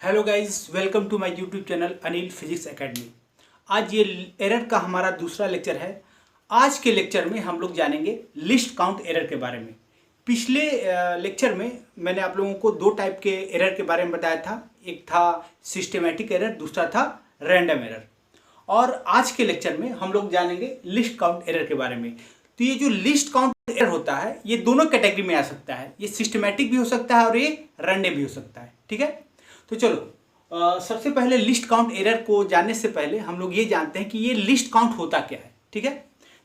Hello guys, welcome to my YouTube channel Anil physics academy. आज ये error का हमारा दूसरा लेक्चर है। आज के लेक्चर में हम लोग जानेंगे लिस्ट काउंट एरर के बारे में। पिछले लेक्चर में मैंने आप लोगों को दो टाइप के एरर के बारे में बताया था। एक था सिस्टमेटिक एरर, दूसरा था रैंडम एरर। और आज के लेक्चर में हम लोग जानेंगे लिस्ट काउंट एरर के बारे में। तो ये जो लिस्ट काउंट एरर होता है ये दोनों कैटेगरी में आ सकता है। ये सिस्टमेटिक भी हो सकता है और ये रैंडम भी हो सकता है। ठीक है, तो चलो सबसे पहले लिस्ट काउंट एरर को जानने से पहले हम लोग ये जानते हैं कि ये लिस्ट काउंट होता क्या है। ठीक है,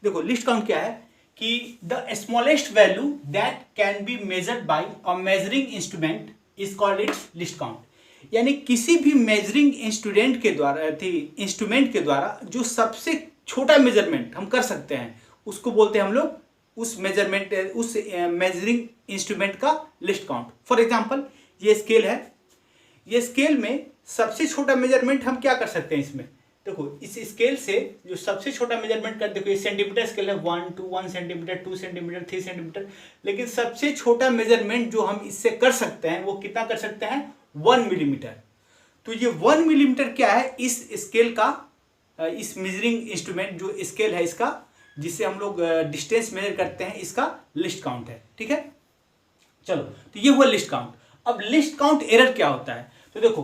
देखो लिस्ट काउंट क्या है कि the smallest value that can be measured by a measuring instrument is called its list count. यानी किसी भी मेजरिंग इंस्ट्रूमेंट के द्वारा जो सबसे छोटा मेजरमेंट हम कर सकते हैं उसको बोलते हैं हम लोग उस मेजरिंग इंस्ट्रूमेंट का लिस्ट काउंट। फॉर एग्जांपल ये स्केल है। ये स्केल में सबसे छोटा मेजरमेंट हम क्या कर सकते हैं इसमें, देखो इस स्केल से जो सबसे छोटा मेजरमेंट कर, देखो ये सेंटीमीटर स्केल है, 1 सेंटीमीटर, 2 सेंटीमीटर, 3 सेंटीमीटर। लेकिन सबसे छोटा मेजरमेंट जो हम इससे कर सकते हैं वो कितना कर सकते हैं, 1 मिलीमीटर। तो ये 1 मिलीमीटर क्या है, इस स्केल का, इस मेजरिंग इंस्ट्रूमेंट जो स्केल है इसका, जिससे हम लोग डिस्टेंस मेजर करते हैं, इसका लिस्ट काउंट है। ठीक है, चलो तो ये हुआ लिस्ट काउंट। अब लिस्ट काउंट एरर क्या होता है, तो देखो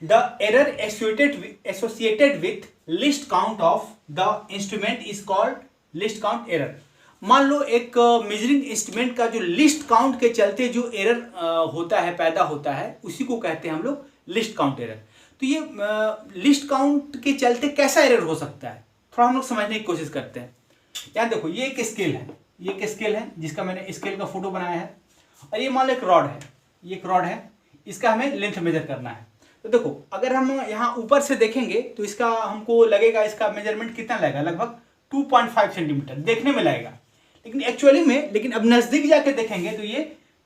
the error associated with list count of the instrument is called list count error. मान लो एक मेजरिंग इंस्ट्रूमेंट का जो लिस्ट काउंट के चलते जो एरर होता है, पैदा होता है, उसी को कहते हैं हम लोग लिस्ट काउंट एरर। तो ये लिस्ट काउंट के चलते कैसा एरर हो सकता है, थोड़ा हम लोग समझने की कोशिश करते हैं। यार देखो ये एक स्केल है, ये एक स्केल है जिसका मैंने स्केल का फोटो बनाया है। और ये मान लो एक रॉड है, ये एक रॉड है, इसका हमें लेंथ मेजर करना है। तो देखो अगर हम यहाँ ऊपर से देखेंगे तो इसका हमको लगेगा, इसका मेजरमेंट कितना लगेगा, लगभग 2.5 सेंटीमीटर देखने में लगेगा। लेकिन एक्चुअली में, लेकिन अब नजदीक जाके देखेंगे तो ये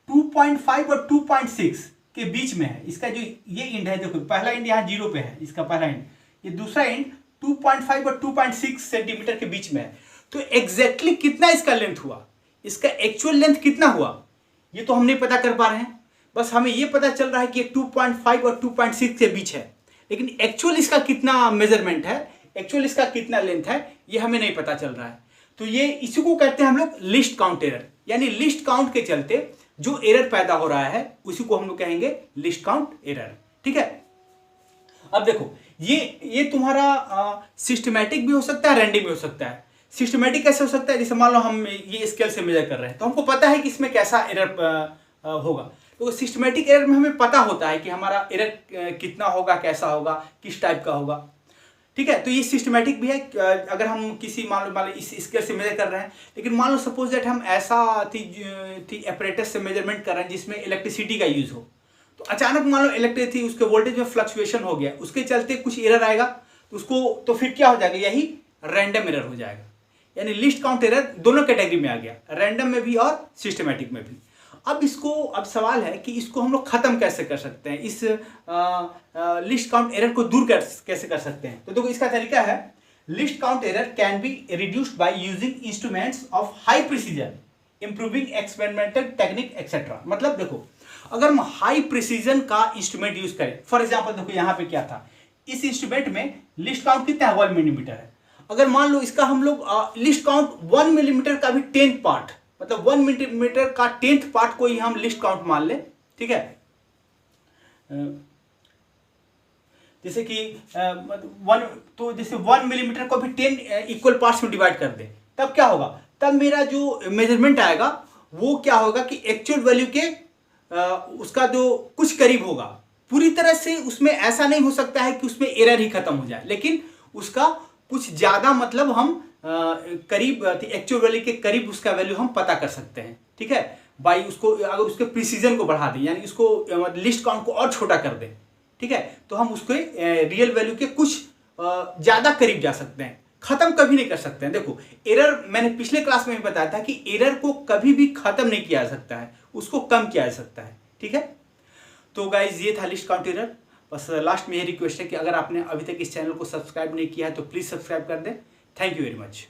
2.5 और 2.6 के बीच में है। इसका जो ये इंड है, देखो पहला इंड यहाँ 0 पे है, इसका पहला इंड, ये दूसरा इंड 2.5 और 2.6 सेंटीमीटर के बीच में है। तो एग्जैक्टली कितना इसका लेंथ हुआ, इसका एक्चुअल लेंथ कितना हुआ, ये तो हम नहीं पता कर पा रहे हैं। बस हमें ये पता चल रहा है कि 2.5 और 2.6 के बीच है, लेकिन एक्चुअल इसका कितना मेजरमेंट है, एक्चुअल इसका कितना लेंथ है, ये हमें नहीं पता चल रहा है। तो ये इसी को कहते हैं हम लोग लिस्ट काउंट एरर। यानी लिस्ट काउंट के चलते जो एरर पैदा हो रहा है उसी को हम लोग कहेंगे लिस्ट काउंट एरर। ठीक है, अब देखो ये तुम्हारा सिस्टमैटिक भी हो सकता है, रैंडम भी हो सकता है। सिस्टमैटिक कैसे हो सकता है, जैसे मान लो हम ये स्केल से मेजर कर रहे हैं तो हमको पता है कि इसमें कैसा एरर होगा। तो सिस्टमैटिक एरर में हमें पता होता है कि हमारा एरर कितना होगा, कैसा होगा, किस टाइप का होगा। ठीक है, तो ये सिस्टमैटिक भी है। अगर हम किसी मान लो इस स्केल से मेजर कर रहे हैं, लेकिन मान लो सपोज दैट हम ऐसा एपरेटस से मेजरमेंट कर रहे हैं जिसमें इलेक्ट्रिसिटी का यूज हो, तो अचानक मान लो इलेक्ट्रिसिटी उसके वोल्टेज में फ्लक्चुएशन हो गया, उसके चलते कुछ एरर आएगा, तो उसको तो फिर क्या हो जाएगा, यही रैंडम एरर हो जाएगा। यानी लिस्ट काउंट एरर दोनों कैटेगरी में आ गया, रैंडम में भी और सिस्टमैटिक में भी। अब सवाल है कि इसको हम लोग खत्म कैसे कर सकते हैं, इस लिस्ट काउंट एरर को दूर कैसे कर सकते हैं। तो देखो इसका तरीका है, list count error can be reduced by using instruments of high precision, improving experimental technique etcetera. मतलब देखो अगर हम हाई प्रिसीजन का इंस्ट्रूमेंट यूज करें, फॉर एग्जाम्पल देखो यहाँ पे क्या था, इस इंस्ट्रूमेंट में लिस्ट काउंट कितना है, 1 मिलीमीटर है। अगर मान लो इसका हम लोग लिस्ट काउंट 1 मिलीमीटर का भी 10th पार्ट, मतलब 1 मिलीमीटर का 10th पार्ट को ही हम लिस्ट काउंट मान ले। ठीक है, जैसे कि तो जैसे 1 मिलीमीटर को भी 10 इक्वल पार्ट्स में डिवाइड कर दे, तब क्या होगा, तब मेरा जो मेजरमेंट आएगा वो क्या होगा कि एक्चुअल वैल्यू के उसका जो कुछ करीब होगा। पूरी तरह से उसमें ऐसा नहीं हो सकता है कि उसमें एरर ही खत्म हो जाए, लेकिन उसका कुछ ज्यादा, मतलब हम करीब एक्चुअल वैल्यू के करीब उसका वैल्यू हम पता कर सकते हैं। ठीक है, बाई उसको अगर उसके प्रिसीजन को बढ़ा दें, यानी उसको लिस्ट काउंट को और छोटा कर दें, ठीक है, तो हम उसके रियल वैल्यू के कुछ ज्यादा करीब जा सकते हैं। खत्म कभी नहीं कर सकते हैं। देखो एरर मैंने पिछले क्लास में भी बताया था कि एरर को कभी भी खत्म नहीं किया जा सकता है, उसको कम किया जा सकता है। ठीक है, तो गाइज ये था लिस्ट काउंट एरर। बस लास्ट में ये रिक्वेस्ट है कि अगर आपने अभी तक इस चैनल को सब्सक्राइब नहीं किया है तो प्लीज सब्सक्राइब कर दें। Thank you very much.